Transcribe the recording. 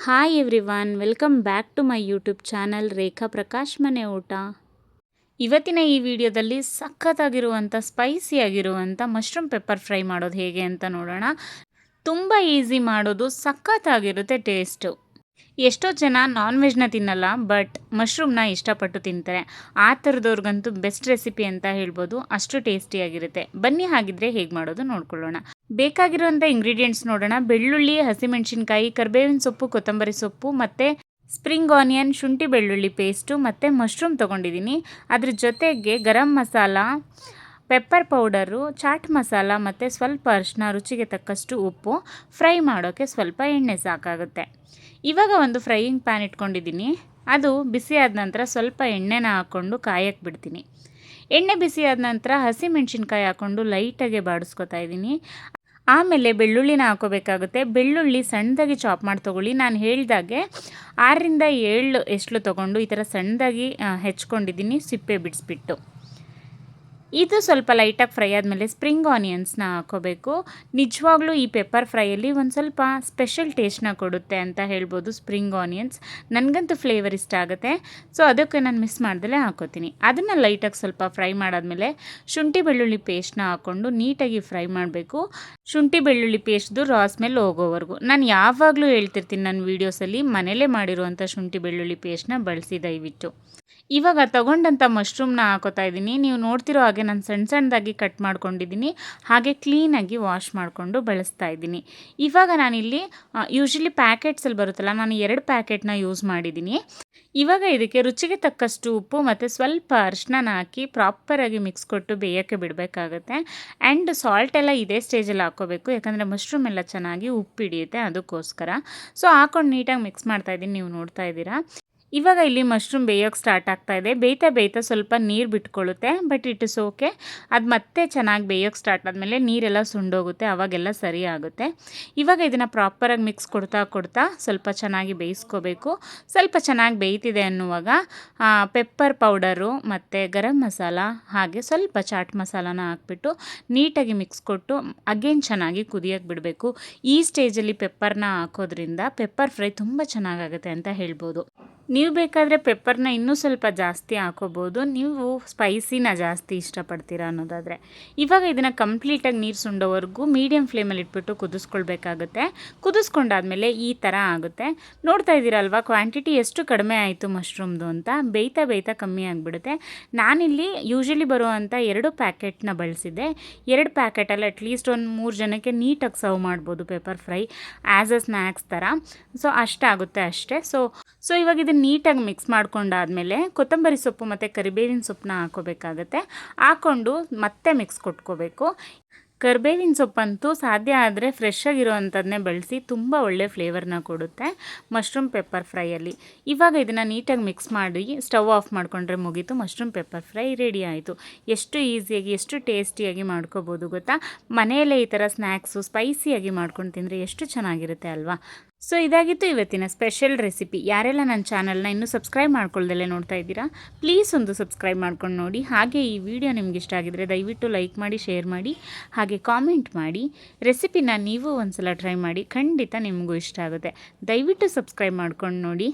Hi everyone, welcome back to my YouTube channel Rekha Prakash ಮನೆ ಊಟ. ಇವತ್ತಿನ ಈ ವಿಡಿಯೋದಲ್ಲಿ ಸಖತ್ತಾಗಿರುವಂಥ ಸ್ಪೈಸಿಯಾಗಿರುವಂಥ ಮಶ್ರೂಮ್ ಪೆಪ್ಪರ್ ಫ್ರೈ ಮಾಡೋದು ಹೇಗೆ ಅಂತ ನೋಡೋಣ. ತುಂಬ ಈಸಿ ಮಾಡೋದು, ಸಖತ್ತಾಗಿರುತ್ತೆ ಟೇಸ್ಟು. ಎಷ್ಟೋ ಜನ ನಾನ್ ವೆಜ್ನ ತಿನ್ನಲ್ಲ, ಬಟ್ ಮಶ್ರೂಮ್ನ ಇಷ್ಟಪಟ್ಟು ತಿಂತಾರೆ. ಆ ಥರದವ್ರಿಗಂತೂ ಬೆಸ್ಟ್ ರೆಸಿಪಿ ಅಂತ ಹೇಳ್ಬೋದು, ಅಷ್ಟು ಟೇಸ್ಟಿಯಾಗಿರುತ್ತೆ. ಬನ್ನಿ ಹಾಗಿದ್ರೆ ಹೇಗೆ ಮಾಡೋದು ನೋಡ್ಕೊಳ್ಳೋಣ. ಬೇಕಾಗಿರುವಂಥ ಇಂಗ್ರೀಡಿಯೆಂಟ್ಸ್ ನೋಡೋಣ. ಬೆಳ್ಳುಳ್ಳಿ, ಹಸಿಮೆಣಸಿನ್ಕಾಯಿ, ಕರಿಬೇವಿನ ಸೊಪ್ಪು, ಕೊತ್ತಂಬರಿ ಸೊಪ್ಪು ಮತ್ತು ಸ್ಪ್ರಿಂಗ್ ಆನಿಯನ್, ಶುಂಠಿ ಬೆಳ್ಳುಳ್ಳಿ ಪೇಸ್ಟು ಮತ್ತು ಮಶ್ರೂಮ್ ತೊಗೊಂಡಿದ್ದೀನಿ. ಅದ್ರ ಜೊತೆಗೆ ಗರಂ ಮಸಾಲ, ಪೆಪ್ಪರ್ ಪೌಡರು, ಚಾಟ್ ಮಸಾಲ ಮತ್ತು ಸ್ವಲ್ಪ ಅರಿಶಿನ, ರುಚಿಗೆ ತಕ್ಕಷ್ಟು ಉಪ್ಪು. ಫ್ರೈ ಮಾಡೋಕ್ಕೆ ಸ್ವಲ್ಪ ಎಣ್ಣೆ ಸಾಕಾಗುತ್ತೆ. ಇವಾಗ ಒಂದು ಫ್ರೈಯಿಂಗ್ ಪ್ಯಾನ್ ಇಟ್ಕೊಂಡಿದ್ದೀನಿ. ಅದು ಬಿಸಿ ಆದ ನಂತರ ಸ್ವಲ್ಪ ಎಣ್ಣೆನ ಹಾಕ್ಕೊಂಡು ಕಾಯಕ್ಕೆ ಬಿಡ್ತೀನಿ. ಎಣ್ಣೆ ಬಿಸಿ ಆದ ನಂತರ ಹಸಿಮೆಣ್ಸಿನ್ಕಾಯಿ ಹಾಕ್ಕೊಂಡು ಲೈಟಾಗೆ ಬಾಡಿಸ್ಕೊತಾ ಇದ್ದೀನಿ. ಆಮೇಲೆ ಬೆಳ್ಳುಳ್ಳಿನ ಹಾಕೋಬೇಕಾಗುತ್ತೆ. ಬೆಳ್ಳುಳ್ಳಿ ಸಣ್ಣದಾಗಿ ಚಾಪ್ ಮಾಡಿ ತೊಗೊಳ್ಳಿ. ನಾನು ಹೇಳಿದಾಗೆ 6ರಿಂದ 7 ಎಸ್ಳು ತೊಗೊಂಡು ಈ ಥರ ಸಣ್ಣದಾಗಿ ಹೆಚ್ಕೊಂಡಿದ್ದೀನಿ, ಸಿಪ್ಪೆ ಬಿಡಿಸ್ಬಿಟ್ಟು. ಇದು ಸ್ವಲ್ಪ ಲೈಟಾಗಿ ಫ್ರೈ ಆದಮೇಲೆ ಸ್ಪ್ರಿಂಗ್ ಆನಿಯನ್ಸ್ನ ಹಾಕೋಬೇಕು. ನಿಜವಾಗ್ಲೂ ಈ ಪೆಪ್ಪರ್ ಫ್ರೈಯಲ್ಲಿ ಒಂದು ಸ್ವಲ್ಪ ಸ್ಪೆಷಲ್ ಟೇಸ್ಟ್ನ ಕೊಡುತ್ತೆ ಅಂತ ಹೇಳ್ಬೋದು ಸ್ಪ್ರಿಂಗ್ ಆನಿಯನ್ಸ್. ನನಗಂತೂ ಫ್ಲೇವರ್ ಇಷ್ಟ ಆಗುತ್ತೆ, ಸೊ ಅದಕ್ಕೆ ನಾನು ಮಿಸ್ ಮಾಡ್ದಲೇ ಹಾಕೋತೀನಿ. ಅದನ್ನು ಲೈಟಾಗಿ ಸ್ವಲ್ಪ ಫ್ರೈ ಮಾಡಾದಮೇಲೆ ಶುಂಠಿ ಬೆಳ್ಳುಳ್ಳಿ ಪೇಸ್ಟ್ನ ಹಾಕ್ಕೊಂಡು ನೀಟಾಗಿ ಫ್ರೈ ಮಾಡಬೇಕು. ಶುಂಠಿ ಬೆಳ್ಳುಳ್ಳಿ ಪೇಸ್ಟ್ದು ರಾ ಸ್ಮೆಲ್ ಹೋಗೋವರೆಗೂ. ನಾನು ಯಾವಾಗಲೂ ಹೇಳ್ತಿರ್ತೀನಿ ನನ್ನ ವೀಡಿಯೋಸಲ್ಲಿ, ಮನೇಲೇ ಮಾಡಿರುವಂಥ ಶುಂಠಿ ಬೆಳ್ಳುಳ್ಳಿ ಪೇಸ್ಟ್ನ ಬಳಸಿ ದಯವಿಟ್ಟು. ಇವಾಗ ತೊಗೊಂಡಂಥ ಮಶ್ರೂಮ್ನ ಹಾಕೋತಾ ಇದ್ದೀನಿ. ನೀವು ನೋಡ್ತಿರೋ ಹಾಗೆ ನಾನು ಸಣ್ಣದಾಗಿ ಕಟ್ ಮಾಡ್ಕೊಂಡಿದ್ದೀನಿ, ಹಾಗೆ ಕ್ಲೀನಾಗಿ ವಾಶ್ ಮಾಡಿಕೊಂಡು ಬಳಸ್ತಾ ಇದ್ದೀನಿ. ಇವಾಗ ನಾನಿಲ್ಲಿ ಯೂಶ್ವಲಿ ಪ್ಯಾಕೆಟ್ಸಲ್ಲಿ ಬರುತ್ತಲ್ಲ, ನಾನು 2 ಪ್ಯಾಕೆಟ್ನ ಯೂಸ್ ಮಾಡಿದ್ದೀನಿ. ಇವಾಗ ಇದಕ್ಕೆ ರುಚಿಗೆ ತಕ್ಕಷ್ಟು ಉಪ್ಪು ಮತ್ತು ಸ್ವಲ್ಪ ಅರಿಶಿನ ಹಾಕಿ ಪ್ರಾಪರಾಗಿ ಮಿಕ್ಸ್ ಕೊಟ್ಟು ಬೇಯೋಕ್ಕೆ ಬಿಡಬೇಕಾಗುತ್ತೆ. ಆ್ಯಂಡ್ ಸಾಲ್ಟ್ ಎಲ್ಲ ಇದೇ ಸ್ಟೇಜಲ್ಲಿ ಹಾಕ್ಕೋಬೇಕು, ಯಾಕಂದರೆ ಮಶ್ರೂಮ್ ಎಲ್ಲ ಚೆನ್ನಾಗಿ ಉಪ್ಪು ಹಿಡಿಯುತ್ತೆ, ಅದಕ್ಕೋಸ್ಕರ. ಸೊ ಹಾಕೊಂಡು ನೀಟಾಗಿ ಮಿಕ್ಸ್ ಮಾಡ್ತಾಯಿದ್ದೀನಿ, ನೀವು ನೋಡ್ತಾ ಇದ್ದೀರಾ. ಇವಾಗ ಇಲ್ಲಿ ಮಶ್ರೂಮ್ ಬೇಯೋಕ್ಕೆ ಸ್ಟಾರ್ಟ್ ಆಗ್ತಾಯಿದೆ. ಬೇಯ್ತಾ ಸ್ವಲ್ಪ ನೀರು ಬಿಟ್ಕೊಳ್ಳುತ್ತೆ, ಬಟ್ ಇಟ್ ಇಸ್ ಓಕೆ. ಅದು ಮತ್ತೆ ಚೆನ್ನಾಗಿ ಬೇಯೋಕ್ಕೆ ಸ್ಟಾರ್ಟ್ ಆದಮೇಲೆ ನೀರೆಲ್ಲ ಸುಂಡೋಗುತ್ತೆ, ಅವಾಗೆಲ್ಲ ಸರಿ ಆಗುತ್ತೆ. ಇವಾಗ ಇದನ್ನು ಪ್ರಾಪರಾಗಿ ಮಿಕ್ಸ್ ಕೊಡ್ತಾ ಸ್ವಲ್ಪ ಚೆನ್ನಾಗಿ ಬೇಯಿಸ್ಕೋಬೇಕು. ಸ್ವಲ್ಪ ಚೆನ್ನಾಗಿ ಬೇಯ್ತಿದೆ ಅನ್ನುವಾಗ ಪೆಪ್ಪರ್ ಪೌಡರು ಮತ್ತು ಗರಂ ಮಸಾಲ ಹಾಗೆ ಸ್ವಲ್ಪ ಚಾಟ್ ಮಸಾಲಾನ ಹಾಕ್ಬಿಟ್ಟು ನೀಟಾಗಿ ಮಿಕ್ಸ್ ಕೊಟ್ಟು ಅಗೇನ್ ಚೆನ್ನಾಗಿ ಕುದಿಯೋಕ್ಕೆ ಬಿಡಬೇಕು. ಈ ಸ್ಟೇಜಲ್ಲಿ ಪೆಪ್ಪರ್ನ ಹಾಕೋದ್ರಿಂದ ಪೆಪ್ಪರ್ ಫ್ರೈ ತುಂಬ ಚೆನ್ನಾಗಾಗುತ್ತೆ ಅಂತ ಹೇಳ್ಬೋದು. ನೀವು ಬೇಕಾದರೆ ಪೆಪ್ಪರ್ನ ಇನ್ನೂ ಸ್ವಲ್ಪ ಜಾಸ್ತಿ ಹಾಕೋಬೋದು, ನೀವು ಸ್ಪೈಸಿನ ಜಾಸ್ತಿ ಇಷ್ಟಪಡ್ತೀರಾ ಅನ್ನೋದಾದರೆ. ಇವಾಗ ಇದನ್ನು ಕಂಪ್ಲೀಟಾಗಿ ನೀರು ಸುಂಡೋವರೆಗೂ ಮೀಡಿಯಮ್ ಫ್ಲೇಮಲ್ಲಿ ಇಟ್ಬಿಟ್ಟು ಕುದಿಸ್ಕೊಳ್ಬೇಕಾಗುತ್ತೆ. ಕುದಿಸ್ಕೊಂಡಾದಮೇಲೆ ಈ ಥರ ಆಗುತ್ತೆ. ನೋಡ್ತಾ ಇದ್ದೀರಲ್ವ ಕ್ವಾಂಟಿಟಿ ಎಷ್ಟು ಕಡಿಮೆ ಆಯಿತು ಮಶ್ರೂಮ್ದು ಅಂತ. ಬೇಯ್ತಾ ಕಮ್ಮಿ ಆಗಿಬಿಡುತ್ತೆ. ನಾನಿಲ್ಲಿ ಯೂಶ್ವಲಿ ಬರುವಂಥ 2 ಪ್ಯಾಕೆಟ್ನ ಬಳಸಿದ್ದೆ. 2 ಪ್ಯಾಕೆಟಲ್ಲಿ ಅಟ್ಲೀಸ್ಟ್ ಒಂದು 3 ಜನಕ್ಕೆ ನೀಟಾಗಿ ಸರ್ವ್ ಮಾಡ್ಬೋದು pepper fry as a snacks ಥರ. ಸೊ ಅಷ್ಟಾಗುತ್ತೆ ಅಷ್ಟೇ. ಸೊ ಇವಾಗ ಇದನ್ನು ನೀಟಾಗಿ ಮಿಕ್ಸ್ ಮಾಡ್ಕೊಂಡಾದಮೇಲೆ ಕೊತ್ತಂಬರಿ ಸೊಪ್ಪು ಮತ್ತು ಕರಿಬೇವಿನ ಸೊಪ್ಪನ್ನ ಹಾಕೋಬೇಕಾಗತ್ತೆ. ಹಾಕ್ಕೊಂಡು ಮತ್ತೆ ಮಿಕ್ಸ್ ಕೊಟ್ಕೋಬೇಕು. ಕರಿಬೇವಿನ ಸೊಪ್ಪಂತೂ ಸಾಧ್ಯ ಆದರೆ ಫ್ರೆಶ್ ಆಗಿರೋವಂಥದ್ದನ್ನೇ ಬಳಸಿ, ತುಂಬ ಒಳ್ಳೆ ಫ್ಲೇವರ್ನ ಕೊಡುತ್ತೆ ಮಶ್ರೂಮ್ ಪೆಪ್ಪರ್ ಫ್ರೈಯಲ್ಲಿ. ಇವಾಗ ಇದನ್ನು ನೀಟಾಗಿ ಮಿಕ್ಸ್ ಮಾಡಿ ಸ್ಟವ್ ಆಫ್ ಮಾಡಿಕೊಂಡ್ರೆ ಮುಗೀತು, ಮಶ್ರೂಮ್ ಪೆಪ್ಪರ್ ಫ್ರೈ ರೆಡಿ ಆಯಿತು. ಎಷ್ಟು ಈಸಿಯಾಗಿ ಎಷ್ಟು ಟೇಸ್ಟಿಯಾಗಿ ಮಾಡ್ಕೋಬೋದು ಗೊತ್ತಾ. ಮನೆಯಲ್ಲೇ ಈ ಥರ ಸ್ನ್ಯಾಕ್ಸು ಸ್ಪೈಸಿಯಾಗಿ ಮಾಡ್ಕೊಂಡು ತಿಂದರೆ ಎಷ್ಟು ಚೆನ್ನಾಗಿರುತ್ತೆ ಅಲ್ವಾ. ಸೊ ಇದಾಗಿತ್ತು ಇವತ್ತಿನ ಸ್ಪೆಷಲ್ ರೆಸಿಪಿ. ಯಾರೆಲ್ಲ ನನ್ನ ಚಾನಲ್ನ ಇನ್ನೂ ಸಬ್ಸ್ಕ್ರೈಬ್ ಮಾಡ್ಕೊಳ್ದಲ್ಲೇ ನೋಡ್ತಾ ಇದ್ದೀರಾ, ಪ್ಲೀಸ್ ಒಂದು ಸಬ್ಸ್ಕ್ರೈಬ್ ಮಾಡ್ಕೊಂಡು ನೋಡಿ. ಹಾಗೆ ಈ ವಿಡಿಯೋ ನಿಮ್ಗೆ ಇಷ್ಟ ಆಗಿದರೆ ದಯವಿಟ್ಟು ಲೈಕ್ ಮಾಡಿ, ಶೇರ್ ಮಾಡಿ, ಹಾಗೆ ಕಾಮೆಂಟ್ ಮಾಡಿ. ರೆಸಿಪಿನ ನೀವು ಒಂದು ಸಲ ಟ್ರೈ ಮಾಡಿ, ಖಂಡಿತ ನಿಮಗೂ ಇಷ್ಟ ಆಗುತ್ತೆ. ದಯವಿಟ್ಟು ಸಬ್ಸ್ಕ್ರೈಬ್ ಮಾಡ್ಕೊಂಡು ನೋಡಿ.